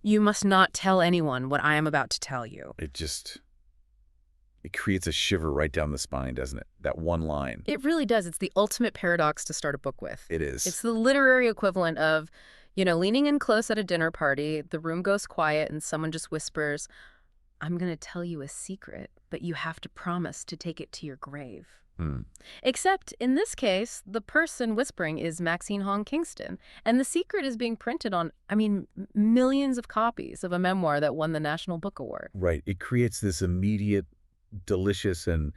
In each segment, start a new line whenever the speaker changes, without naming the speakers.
You must not tell anyone what I am about to tell you.
It creates a shiver right down the spine, doesn't it? That one line.
It really does. It's the ultimate paradox to start a book with.
It is.
It's the literary equivalent of, leaning in close at a dinner party, the room goes quiet, and someone just whispers, I'm going to tell you a secret, but you have to promise to take it to your grave. Except, in this case, the person whispering is Maxine Hong Kingston, and the secret is being printed on, millions of copies of a memoir that won the National Book Award.
Right. It creates this immediate, delicious, and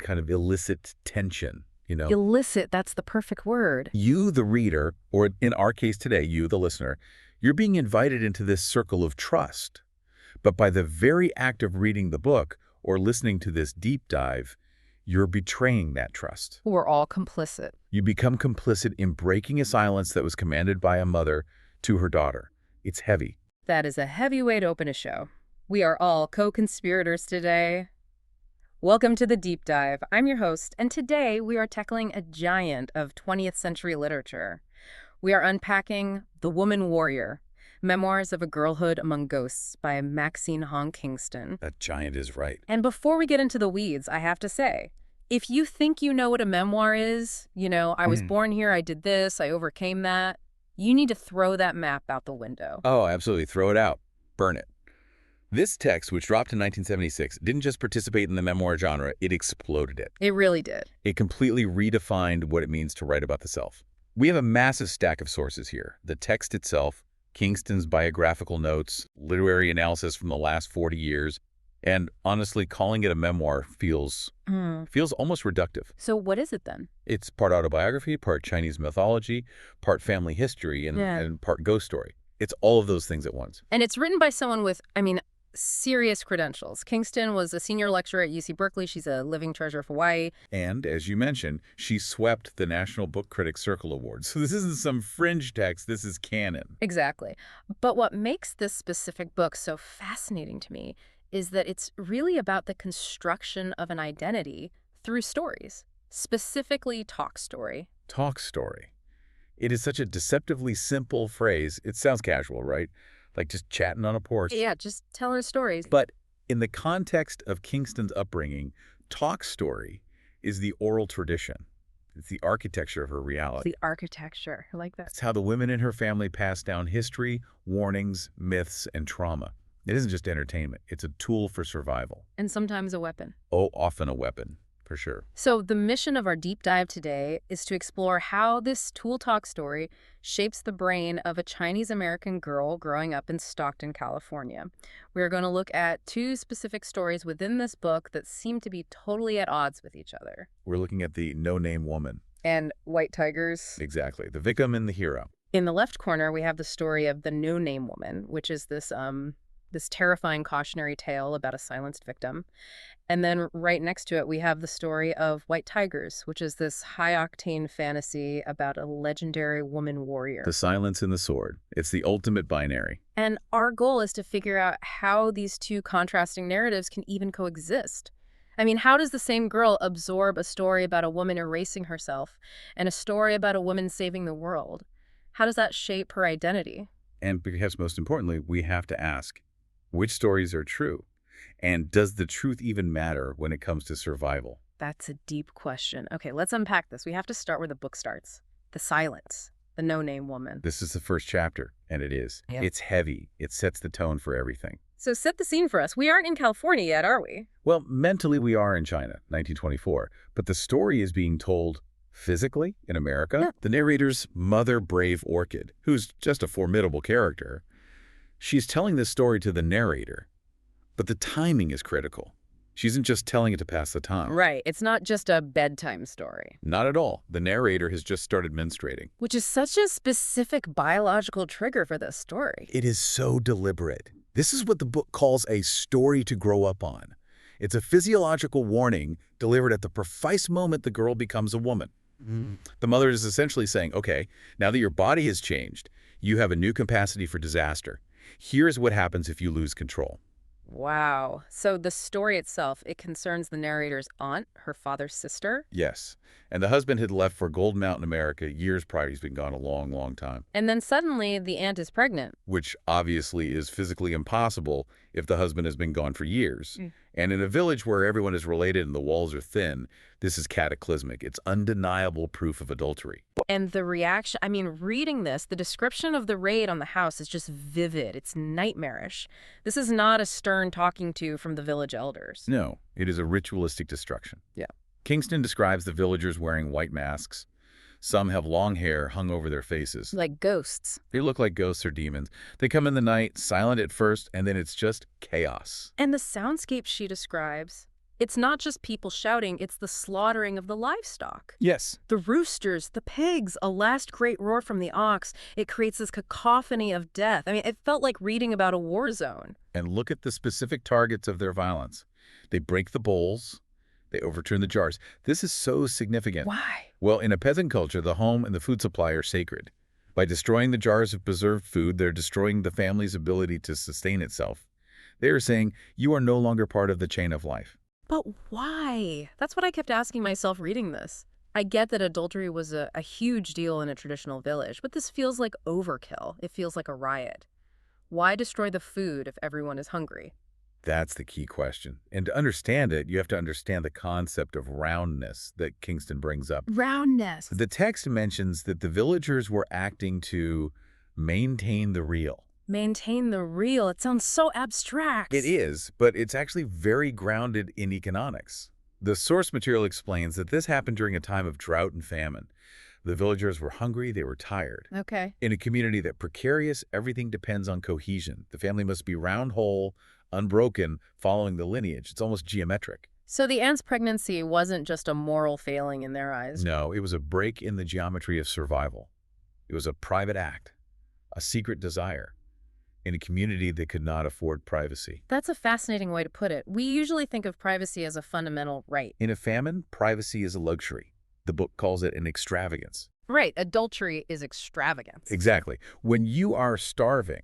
kind of illicit tension,
Illicit, that's the perfect word.
You, the reader, or in our case today, you, the listener, you're being invited into this circle of trust. But by the very act of reading the book or listening to this deep dive, you're betraying that trust.
We're all complicit.
You become complicit in breaking a silence that was commanded by a mother to her daughter. It's heavy.
That is a heavy way to open a show. We are all co-conspirators today. Welcome to the Deep Dive. I'm your host, and today we are tackling a giant of 20th century literature. We are unpacking The Woman Warrior, Memoirs of a Girlhood Among Ghosts by Maxine Hong Kingston.
That giant is right.
And before we get into the weeds, I have to say, if you think you know what a memoir is, I was born here, I did this, I overcame that, you need to throw that map out the window.
Oh, absolutely. Throw it out. Burn it. This text, which dropped in 1976, didn't just participate in the memoir genre, it exploded it.
It really did.
It completely redefined what it means to write about the self. We have a massive stack of sources here. The text itself, Kingston's biographical notes, literary analysis from the last 40 years, and honestly, calling it a memoir feels almost reductive.
So what is it then?
It's part autobiography, part Chinese mythology, part family history, and part ghost story. It's all of those things at once.
And it's written by someone with, serious credentials. Kingston was a senior lecturer at UC Berkeley. She's a living treasure of Hawaii.
And, as you mentioned, she swept the National Book Critics Circle Award. So this isn't some fringe text, this is canon.
Exactly. But what makes this specific book so fascinating to me is that it's really about the construction of an identity through stories, specifically talk story.
Talk story. It is such a deceptively simple phrase. It sounds casual, right? Like just chatting on a porch.
Yeah, just telling stories.
But in the context of Kingston's upbringing, talk story is the oral tradition. It's the architecture of her reality.
The architecture. I like that.
It's how the women in her family pass down history, warnings, myths, and trauma. It isn't just entertainment. It's a tool for survival.
And sometimes a weapon.
Oh, often a weapon, for sure.
So the mission of our deep dive today is to explore how this tool talk story shapes the brain of a Chinese-American girl growing up in Stockton, California. We're going to look at two specific stories within this book that seem to be totally at odds with each other.
We're looking at the no-name woman.
And white tigers.
Exactly. The victim and the hero.
In the left corner, we have the story of the no-name woman, which is this terrifying cautionary tale about a silenced victim. And then right next to it, we have the story of White Tigers, which is this high-octane fantasy about a legendary woman warrior.
The silence and the sword. It's the ultimate binary.
And our goal is to figure out how these two contrasting narratives can even coexist. How does the same girl absorb a story about a woman erasing herself and a story about a woman saving the world? How does that shape her identity?
And perhaps most importantly, we have to ask, which stories are true? And does the truth even matter when it comes to survival?
That's a deep question. Okay, let's unpack this. We have to start where the book starts. The silence. The no-name woman.
This is the first chapter, and it is.
Yeah.
It's heavy. It sets the tone for everything.
So set the scene for us. We aren't in California yet, are we?
Well, mentally we are in China, 1924. But the story is being told physically in America.
Yeah.
The narrator's mother, Brave Orchid, who's just a formidable character, she's telling this story to the narrator. But the timing is critical. She isn't just telling it to pass the time.
Right. It's not just a bedtime story.
Not at all. The narrator has just started menstruating.
Which is such a specific biological trigger for this story.
It is so deliberate. This is what the book calls a story to grow up on. It's a physiological warning delivered at the precise moment the girl becomes a woman. The mother is essentially saying, okay, now that your body has changed, you have a new capacity for disaster. Here's what happens if you lose control.
Wow. So the story itself, it concerns the narrator's aunt, her father's sister,
Yes. And the husband had left for Gold Mountain, America years prior. He's been gone a long, long time.
and then suddenly the aunt is pregnant.
Which obviously is physically impossible if the husband has been gone for years.
Mm.
And in a village where everyone is related and the walls are thin, this is cataclysmic. It's undeniable proof of adultery.
And the reaction, I mean, reading this, the description of the raid on the house is just vivid. It's nightmarish. This is not a stern talking to from the village elders.
No, it is a ritualistic destruction.
Yeah.
Kingston describes the villagers wearing white masks. Some have long hair hung over their faces.
Like ghosts.
They look like ghosts or demons. They come in the night, silent at first, and then it's just chaos.
And the soundscape she describes, it's not just people shouting, it's the slaughtering of the livestock.
Yes.
The roosters, the pigs, a last great roar from the ox. It creates this cacophony of death. I mean, it felt like reading about a war zone.
And look at the specific targets of their violence. They break the bowls. They overturn the jars. This is so significant.
Why?
Well, in a peasant culture, the home and the food supply are sacred. By destroying the jars of preserved food, they're destroying the family's ability to sustain itself. They are saying, you are no longer part of the chain of life.
But why? That's what I kept asking myself reading this. I get that adultery was a huge deal in a traditional village, but this feels like overkill. It feels like a riot. Why destroy the food if everyone is hungry?
That's the key question. And to understand it, you have to understand the concept of roundness that Kingston brings up.
Roundness.
The text mentions that the villagers were acting to maintain the real.
Maintain the real. It sounds so abstract.
It is, but it's actually very grounded in economics. The source material explains that this happened during a time of drought and famine. The villagers were hungry, they were tired.
Okay.
In a community that precarious, everything depends on cohesion. The family must be round, whole, unbroken, following the lineage. It's almost geometric.
So the aunt's pregnancy wasn't just a moral failing in their eyes.
No, it was a break in the geometry of survival. It was a private act, a secret desire, in a community that could not afford privacy.
That's a fascinating way to put it. We usually think of privacy as a fundamental right.
In a famine, privacy is a luxury. The book calls it an extravagance.
Right. Adultery is extravagance.
Exactly. When you are starving,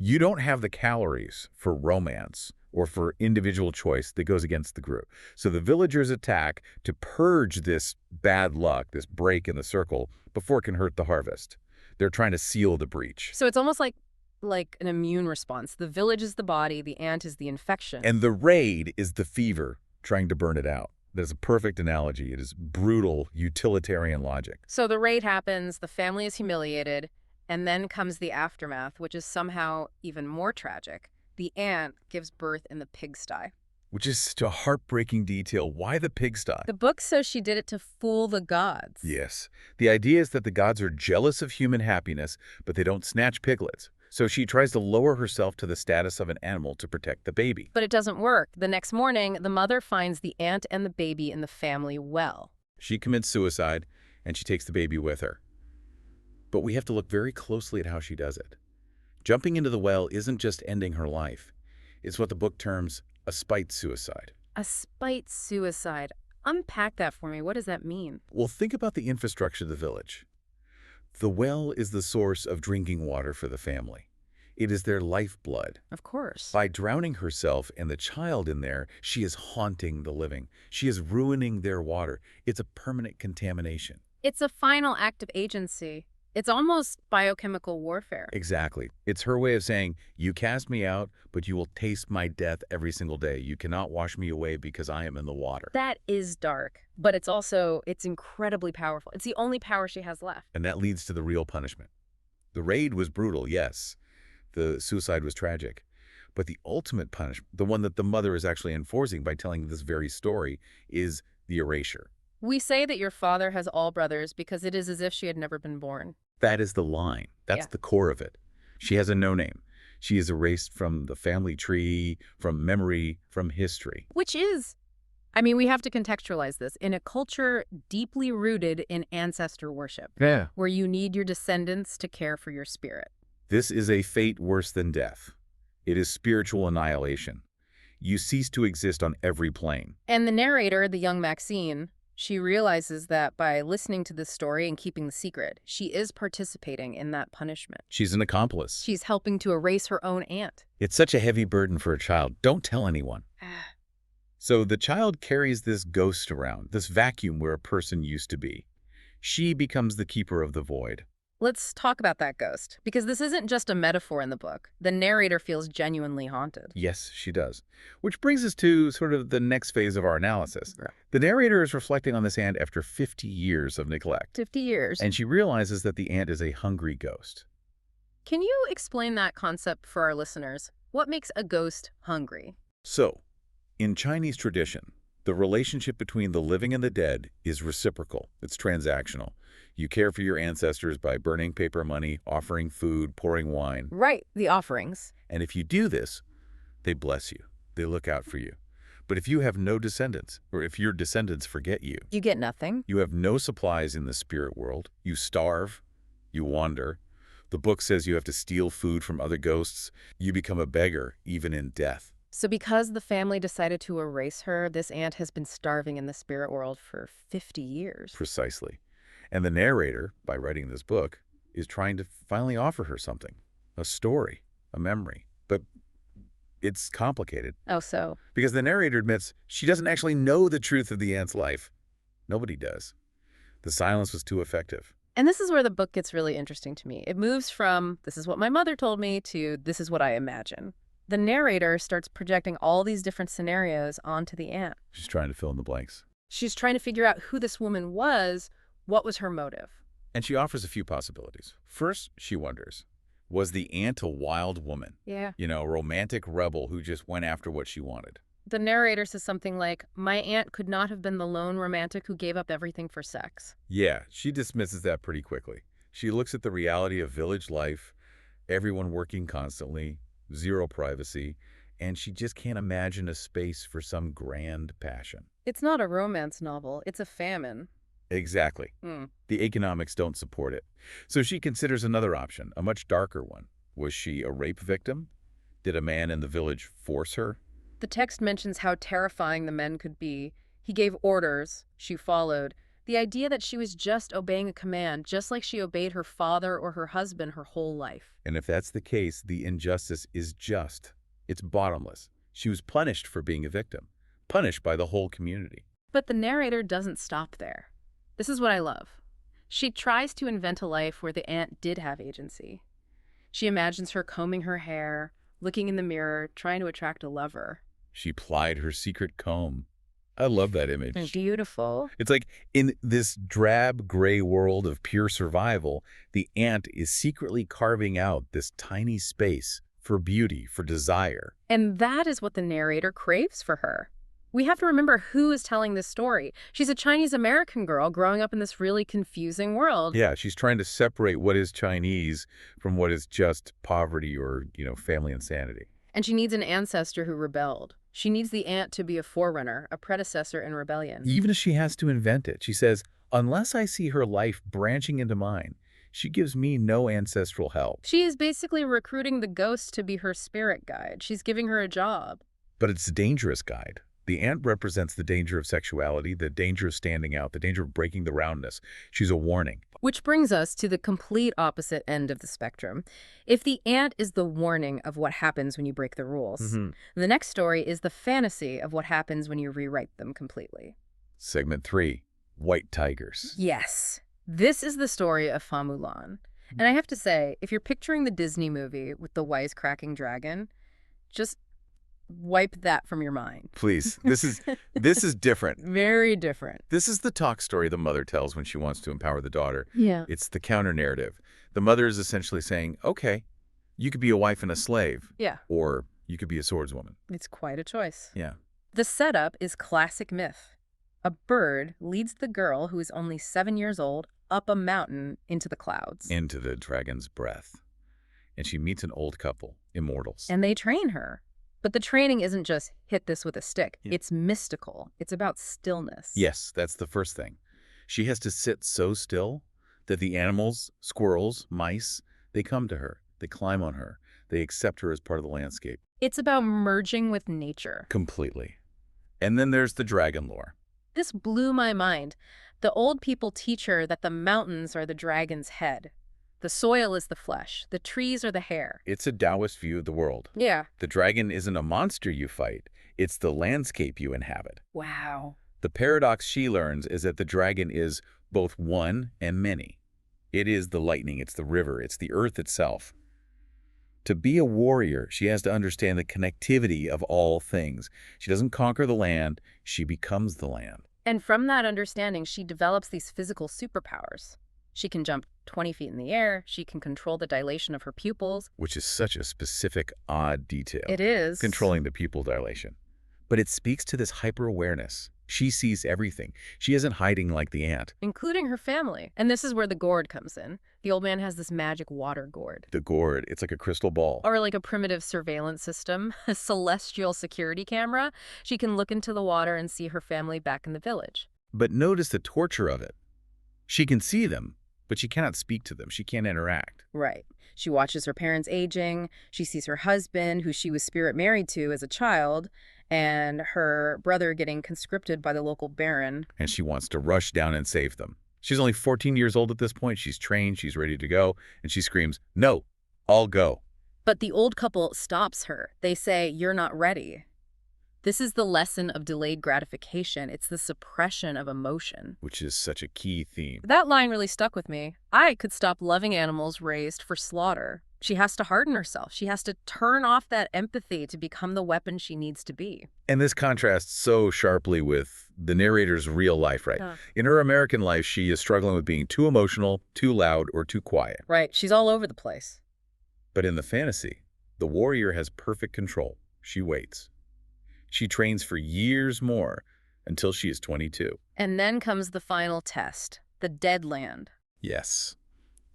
you don't have the calories for romance or for individual choice that goes against the group. So the villagers attack to purge this bad luck, this break in the circle, before it can hurt the harvest. They're trying to seal the breach.
So it's almost like an immune response. The village is the body, the ant is the infection.
And the raid is the fever trying to burn it out. That is a perfect analogy. It is brutal, utilitarian logic.
So the raid happens, the family is humiliated, and then comes the aftermath, which is somehow even more tragic. The ant gives birth in the pigsty.
Which is such a heartbreaking detail. Why the pigsty?
The book says she did it to fool the gods.
Yes. The idea is that the gods are jealous of human happiness, but they don't snatch piglets. So she tries to lower herself to the status of an animal to protect the baby.
But it doesn't work. The next morning, the mother finds the ant and the baby in the family well.
She commits suicide, and she takes the baby with her. But we have to look very closely at how she does it. Jumping into the well isn't just ending her life. It's what the book terms a spite suicide.
A spite suicide. Unpack that for me. What does that mean?
Well, think about the infrastructure of the village. The well is the source of drinking water for the family. It is their lifeblood.
Of course.
By drowning herself and the child in there, she is haunting the living. She is ruining their water. It's a permanent contamination.
It's a final act of agency. It's almost biochemical warfare.
Exactly. It's her way of saying, you cast me out, but you will taste my death every single day. You cannot wash me away because I am in the water.
That is dark, but it's incredibly powerful. It's the only power she has left.
And that leads to the real punishment. The raid was brutal, yes. The suicide was tragic. But the ultimate punishment, the one that the mother is actually enforcing by telling this very story, is the erasure.
We say that your father has all brothers because it is as if she had never been born.
That is the line. That's the core of it. She has a no name. She is erased from the family tree, from memory, from history.
Which is, we have to contextualize this, in a culture deeply rooted in ancestor worship.
Yeah.
Where you need your descendants to care for your spirit.
This is a fate worse than death. It is spiritual annihilation. You cease to exist on every plane.
And the narrator, the young Maxine, She realizes that by listening to this story and keeping the secret, she is participating in that punishment.
She's an accomplice.
She's helping to erase her own aunt.
It's such a heavy burden for a child. Don't tell anyone. So the child carries this ghost around, this vacuum where a person used to be. She becomes the keeper of the void.
Let's talk about that ghost, because this isn't just a metaphor in the book. The narrator feels genuinely haunted.
Yes, she does. Which brings us to sort of the next phase of our analysis.
Right.
The narrator is reflecting on this aunt after 50 years of neglect.
50 years.
And she realizes that the aunt is a hungry ghost.
Can you explain that concept for our listeners? What makes a ghost hungry?
So, in Chinese tradition, the relationship between the living and the dead is reciprocal. It's transactional. You care for your ancestors by burning paper money, offering food, pouring wine.
Right, the offerings.
And if you do this, they bless you. They look out for you. But if you have no descendants, or if your descendants forget you,
You get nothing.
you have no supplies in the spirit world, you starve, you wander. The book says you have to steal food from other ghosts. You become a beggar, even in death.
So because the family decided to erase her, this aunt has been starving in the spirit world for 50 years.
Precisely. And the narrator, by writing this book, is trying to finally offer her something. A story, a memory. But it's complicated.
Oh, so?
Because the narrator admits she doesn't actually know the truth of the aunt's life. Nobody does. The silence was too effective.
And this is where the book gets really interesting to me. It moves from, this is what my mother told me, to this is what I imagine. The narrator starts projecting all these different scenarios onto the aunt.
She's trying to fill in the blanks.
She's trying to figure out who this woman was, what was her motive.
And she offers a few possibilities. First, she wonders, was the aunt a wild woman?
Yeah.
You know, a romantic rebel who just went after what she wanted.
The narrator says something like, my aunt could not have been the lone romantic who gave up everything for sex.
Yeah, she dismisses that pretty quickly. She looks at the reality of village life, everyone working constantly, zero privacy, and she just can't imagine a space for some grand passion.
It's not a romance novel, it's a famine.
Exactly. The economics don't support it. So she considers another option, a much darker one. Was she a rape victim? Did a man in the village force her?
The text mentions how terrifying the men could be. He gave orders, she followed. The idea that she was just obeying a command, just like she obeyed her father or her husband her whole life.
And if that's the case, the injustice is just. It's bottomless. She was punished for being a victim, punished by the whole community.
But the narrator doesn't stop there. This is what I love. She tries to invent a life where the aunt did have agency. She imagines her combing her hair, looking in the mirror, trying to attract a lover.
She plied her secret comb. I love that image.
Beautiful.
It's like in this drab gray world of pure survival, the ant is secretly carving out this tiny space for beauty, for desire.
And that is what the narrator craves for her. We have to remember who is telling this story. She's a Chinese-American girl growing up in this really confusing world.
Yeah, she's trying to separate what is Chinese from what is just poverty or, family insanity.
And she needs an ancestor who rebelled. She needs the aunt to be a forerunner, a predecessor in rebellion.
Even if she has to invent it, she says, unless I see her life branching into mine, she gives me no ancestral help.
She is basically recruiting the ghost to be her spirit guide. She's giving her a job.
But it's a dangerous guide. The ant represents the danger of sexuality, the danger of standing out, the danger of breaking the roundness. She's a warning.
Which brings us to the complete opposite end of the spectrum. If the ant is the warning of what happens when you break the rules, the next story is the fantasy of what happens when you rewrite them completely.
Segment 3, White Tigers.
Yes. This is the story of Fa Mu Lan. And I have to say, if you're picturing the Disney movie with the wisecracking dragon, just wipe that from your mind.
Please, this is different.
Very different.
This is the talk story the mother tells when she wants to empower the daughter.
Yeah.
It's the counter-narrative. The mother is essentially saying, okay, you could be a wife and a slave.
Yeah.
Or you could be a swordswoman.
It's quite a choice.
Yeah.
The setup is classic myth. A bird leads the girl, who is only 7 years old, up a mountain into the clouds.
Into the dragon's breath. And she meets an old couple, immortals.
And they train her. But the training isn't just hit this with a stick.
Yeah.
It's mystical. It's about stillness.
Yes, that's the first thing. She has to sit so still that the animals, squirrels, mice, they come to her. They climb on her. They accept her as part of the landscape.
It's about merging with nature.
Completely. And then there's the dragon lore.
This blew my mind. The old people teach her that the mountains are the dragon's head. The soil is the flesh. The trees are the hair.
It's a Taoist view of the world.
Yeah.
The dragon isn't a monster you fight. It's the landscape you inhabit.
Wow.
The paradox she learns is that the dragon is both one and many. It is the lightning, it's the river, it's the earth itself. To be a warrior, she has to understand the connectivity of all things. She doesn't conquer the land, she becomes the land.
And from that understanding, she develops these physical superpowers. She can jump 20 feet in the air. She can control the dilation of her pupils.
Which is such a specific, odd detail.
It is.
Controlling the pupil dilation. But it speaks to this hyper-awareness. She sees everything. She isn't hiding like the ant.
Including her family. And this is where the gourd comes in. The old man has this magic water gourd.
The gourd, it's like a crystal ball.
Or like a primitive surveillance system, a celestial security camera. She can look into the water and see her family back in the village.
But notice the torture of it. She can see them, but she cannot speak to them. She can't interact.
Right. She watches her parents aging. She sees her husband, who she was spirit married to as a child, and her brother getting conscripted by the local baron.
And she wants to rush down and save them. She's only 14 years old at this point. She's trained. She's ready to go. And she screams, "No, I'll go."
But the old couple stops her. They say, "You're not ready." This is the lesson of delayed gratification. It's the suppression of emotion.
Which is such a key theme.
That line really stuck with me. I could stop loving animals raised for slaughter. She has to harden herself. She has to turn off that empathy to become the weapon she needs to be.
And this contrasts so sharply with the narrator's real life, right? In her American life, she is struggling with being too emotional, too loud, or too quiet.
Right. She's all over the place.
But in the fantasy, the warrior has perfect control. She waits. She trains for years more until she is 22.
And then comes the final test, the dead land.
Yes.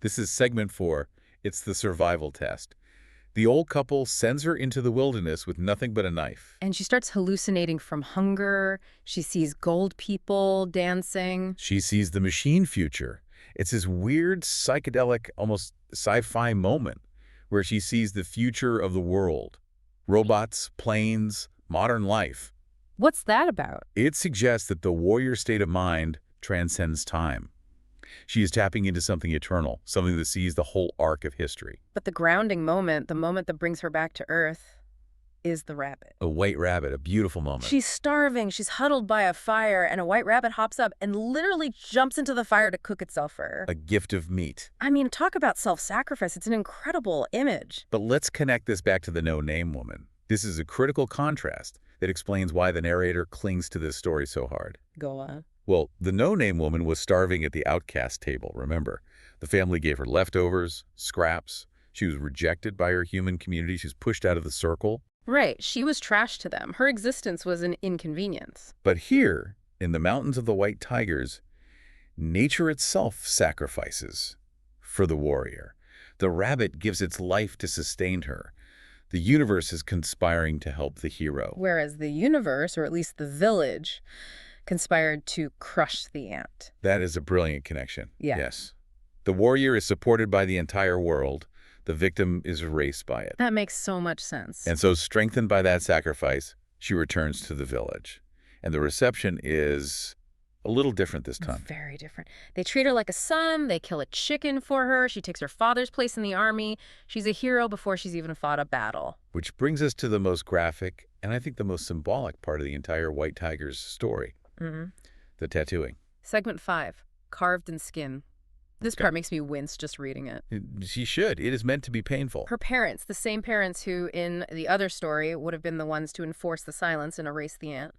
This is segment 4. It's the survival test. The old couple sends her into the wilderness with nothing but a knife.
And she starts hallucinating from hunger. She sees gold people dancing.
She sees the machine future. It's this weird, psychedelic, almost sci-fi moment where she sees the future of the world. Robots, planes, modern life.
What's that about?
It suggests that the warrior state of mind transcends time. She is tapping into something eternal, something that sees the whole arc of history.
But the grounding moment, the moment that brings her back to Earth, is the rabbit.
A white rabbit, a beautiful moment.
She's starving, she's huddled by a fire, and a white rabbit hops up and literally jumps into the fire to cook itself for her.
A gift of meat.
I mean, talk about self-sacrifice. It's an incredible image.
But let's connect this back to the no-name woman. This is a critical contrast that explains why the narrator clings to this story so hard.
Go on.
Well, the no-name woman was starving at the outcast table, remember? The family gave her leftovers, scraps. She was rejected by her human community. She was pushed out of the circle.
Right. She was trash to them. Her existence was an inconvenience.
But here, in the mountains of the White Tigers, nature itself sacrifices for the warrior. The rabbit gives its life to sustain her. The universe is conspiring to help the hero.
Whereas the universe, or at least the village, conspired to crush the ant.
That is a brilliant connection.
Yeah.
Yes. The warrior is supported by the entire world. The victim is erased by it.
That makes so much sense.
And so, strengthened by that sacrifice, she returns to the village. And the reception is a little different this time.
Very different. They treat her like a son. They kill a chicken for her. She takes her father's place in the army. She's a hero before she's even fought a battle.
Which brings us to the most graphic, and I think the most symbolic part of the entire White Tiger's story. The tattooing.
Segment 5, carved in skin. This part makes me wince just reading it.
She should. It is meant to be painful.
Her parents, the same parents who in the other story would have been the ones to enforce the silence and erase the ant,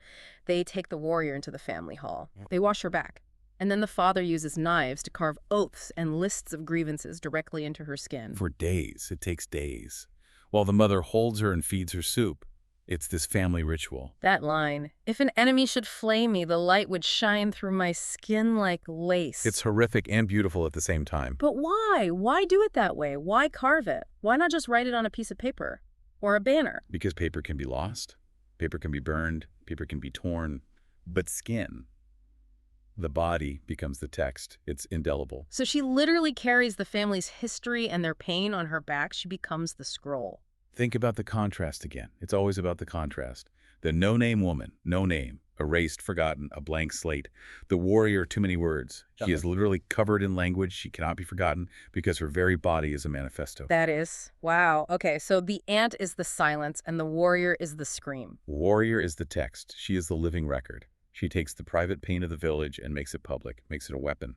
they take the warrior into the family hall. They wash her back. And then the father uses knives to carve oaths and lists of grievances directly into her skin.
For days. It takes days. While the mother holds her and feeds her soup. It's this family ritual.
That line, "If an enemy should flay me, the light would shine through my skin like lace."
It's horrific and beautiful at the same time.
But why? Why do it that way? Why carve it? Why not just write it on a piece of paper or a banner?
Because paper can be lost, paper can be burned, paper can be torn. But skin, the body, becomes the text. It's indelible.
So she literally carries the family's history and their pain on her back. She becomes the scroll.
Think about the contrast again. It's always about the contrast. The no-name woman, no name, erased, forgotten, a blank slate. The warrior, too many words. She is literally covered in language. She cannot be forgotten because her very body is a manifesto.
That is, wow. Okay, so the ant is the silence and the warrior is the scream.
Warrior is the text. She is the living record. She takes the private pain of the village and makes it public, makes it a weapon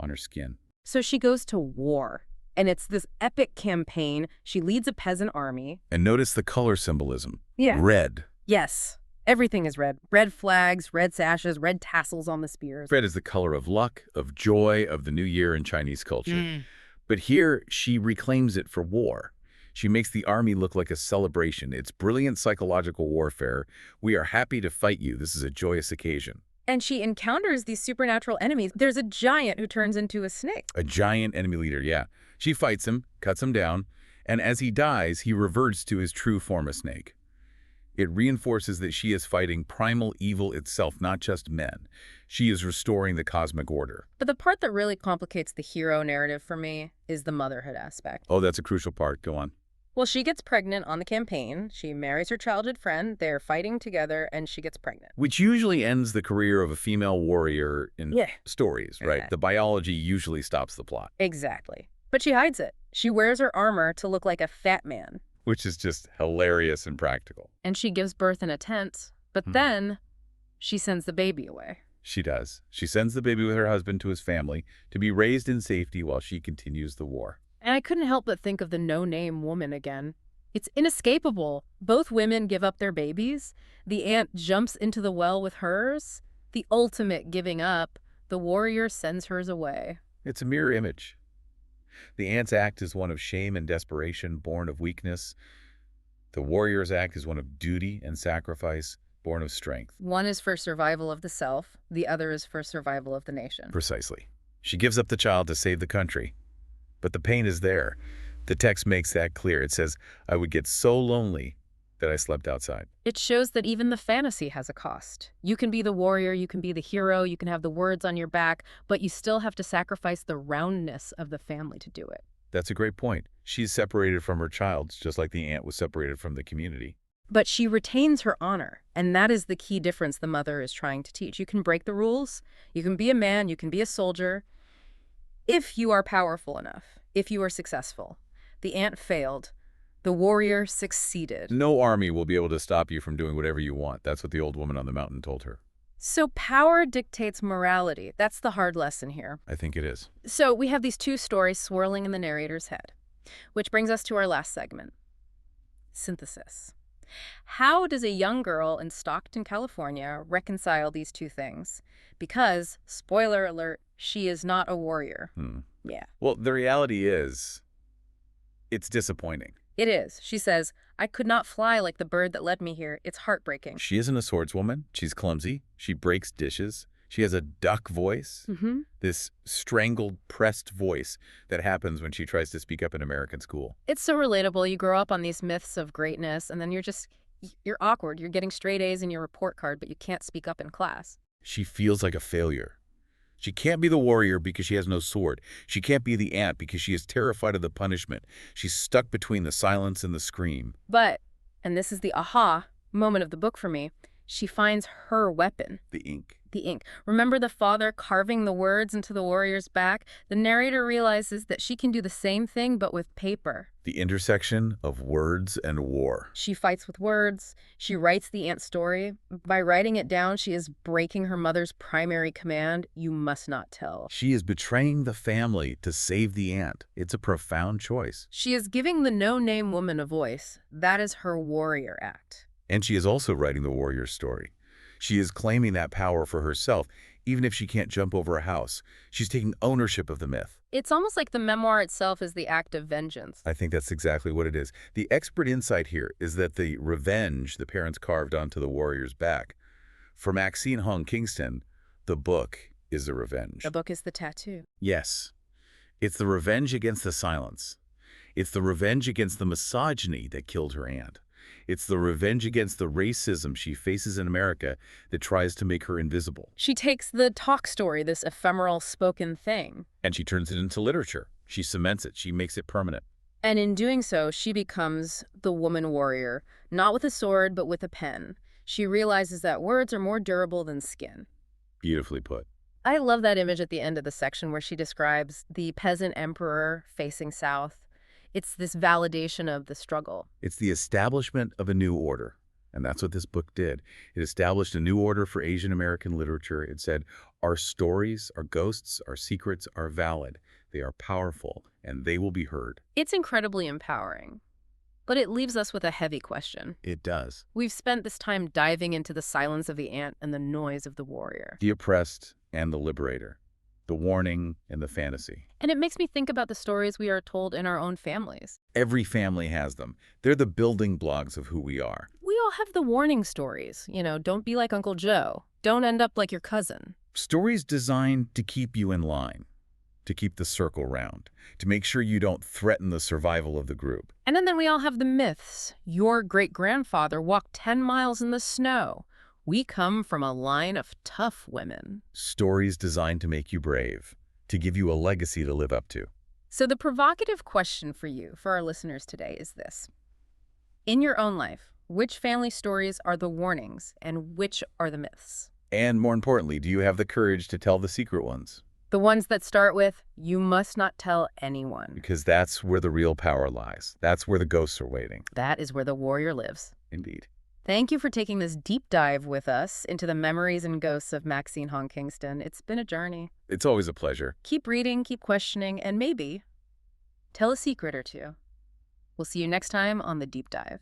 on her skin.
So she goes to war, and it's this epic campaign. She leads a peasant army.
And notice the color symbolism.
Yeah.
Red.
Yes, everything is red. Red flags, red sashes, red tassels on the spears.
Red is the color of luck, of joy, of the new year in Chinese culture. But here, she reclaims it for war. She makes the army look like a celebration. It's brilliant psychological warfare. We are happy to fight you. This is a joyous occasion.
And she encounters these supernatural enemies. There's a giant who turns into a snake.
A giant enemy leader, yeah. She fights him, cuts him down, and as he dies, he reverts to his true form of snake. It reinforces that she is fighting primal evil itself, not just men. She is restoring the cosmic order.
But the part that really complicates the hero narrative for me is the motherhood aspect.
Oh, that's a crucial part. Go on.
Well, she gets pregnant on the campaign. She marries her childhood friend. They're fighting together, and she gets pregnant.
Which usually ends the career of a female warrior in stories, right?
Yeah.
The biology usually stops the plot.
Exactly. But she hides it. She wears her armor to look like a fat man.
Which is just hilarious and practical.
And she gives birth in a tent. But then she sends the baby away.
She does. She sends the baby with her husband to his family to be raised in safety while she continues the war.
And I couldn't help but think of the no-name woman again. It's inescapable. Both women give up their babies. The ant jumps into the well with hers. The ultimate giving up. The warrior sends hers away.
It's a mirror image. The ant's act is one of shame and desperation, born of weakness. The warrior's act is one of duty and sacrifice, born of strength.
One is for survival of the self. The other is for survival of the nation.
Precisely. She gives up the child to save the country. But the pain is there. The text makes that clear. It says, I would get so lonely that I slept outside.
It shows that even the fantasy has a cost. You can be the warrior, you can be the hero, you can have the words on your back, but you still have to sacrifice the roundness of the family to do it.
That's a great point. She's separated from her child, just like the ant was separated from the community.
But she retains her honor, and that is the key difference the mother is trying to teach. You can break the rules, you can be a man, you can be a soldier, if you are powerful enough, if you are successful. The ant failed. The warrior succeeded.
No army will be able to stop you from doing whatever you want. That's what the old woman on the mountain told her.
So power dictates morality. That's the hard lesson here.
I think it is.
So we have these two stories swirling in the narrator's head, which brings us to our last segment, synthesis. How does a young girl in Stockton, California reconcile these two things? Because, spoiler alert, she is not a warrior. Yeah.
Well, the reality is, it's disappointing.
It is. She says, I could not fly like the bird that led me here. It's heartbreaking.
She isn't a swordswoman. She's clumsy. She breaks dishes. She has a duck voice, this strangled, pressed voice that happens when she tries to speak up in American school.
It's so relatable. You grow up on these myths of greatness, and then you're awkward. You're getting straight A's in your report card, but you can't speak up in class.
She feels like a failure. She can't be the warrior because she has no sword. She can't be the ant because she is terrified of the punishment. She's stuck between the silence and the scream.
But, and this is the aha moment of the book for me, she finds her weapon.
The ink.
The ink. Remember the father carving the words into the warrior's back? The narrator realizes that she can do the same thing, but with paper.
The intersection of words and war.
She fights with words. She writes the ant story. By writing it down, she is breaking her mother's primary command, you must not tell.
She is betraying the family to save the ant. It's a profound choice.
She is giving the no-name woman a voice. That is her warrior act.
And she is also writing the warrior's story. She is claiming that power for herself, even if she can't jump over a house. She's taking ownership of the myth.
It's almost like the memoir itself is the act of vengeance.
I think that's exactly what it is. The expert insight here is that the revenge the parents carved onto the warrior's back. For Maxine Hong Kingston, the book is a revenge.
The book is the tattoo.
Yes. It's the revenge against the silence. It's the revenge against the misogyny that killed her aunt. It's the revenge against the racism she faces in America that tries to make her invisible.
She takes the talk story, this ephemeral spoken thing,
and she turns it into literature. She cements it. She makes it permanent.
And in doing so, she becomes the woman warrior, not with a sword, but with a pen. She realizes that words are more durable than skin.
Beautifully put.
I love that image at the end of the section where she describes the peasant emperor facing south. It's this validation of the struggle.
It's the establishment of a new order. And that's what this book did. It established a new order for Asian American literature. It said, our stories, our ghosts, our secrets are valid. They are powerful, and they will be heard.
It's incredibly empowering. But it leaves us with a heavy question.
It does.
We've spent this time diving into the silence of the ant and the noise of the warrior.
The oppressed and the liberator. The warning and the fantasy.
And it makes me think about the stories we are told in our own families.
Every family has them. They're the building blocks of who we are.
We all have the warning stories. Don't be like Uncle Joe. Don't end up like your cousin.
Stories designed to keep you in line, to keep the circle round, to make sure you don't threaten the survival of the group.
And then we all have the myths. Your great-grandfather walked 10 miles in the snow. We come from a line of tough women.
Stories designed to make you brave, to give you a legacy to live up to.
So the provocative question for you, for our listeners today, is this. In your own life, which family stories are the warnings and which are the myths?
And more importantly, do you have the courage to tell the secret ones?
The ones that start with, you must not tell anyone.
Because that's where the real power lies. That's where the ghosts are waiting.
That is where the warrior lives.
Indeed.
Thank you for taking this deep dive with us into the memories and ghosts of Maxine Hong Kingston. It's been a journey.
It's always a pleasure.
Keep reading, keep questioning, and maybe tell a secret or two. We'll see you next time on The Deep Dive.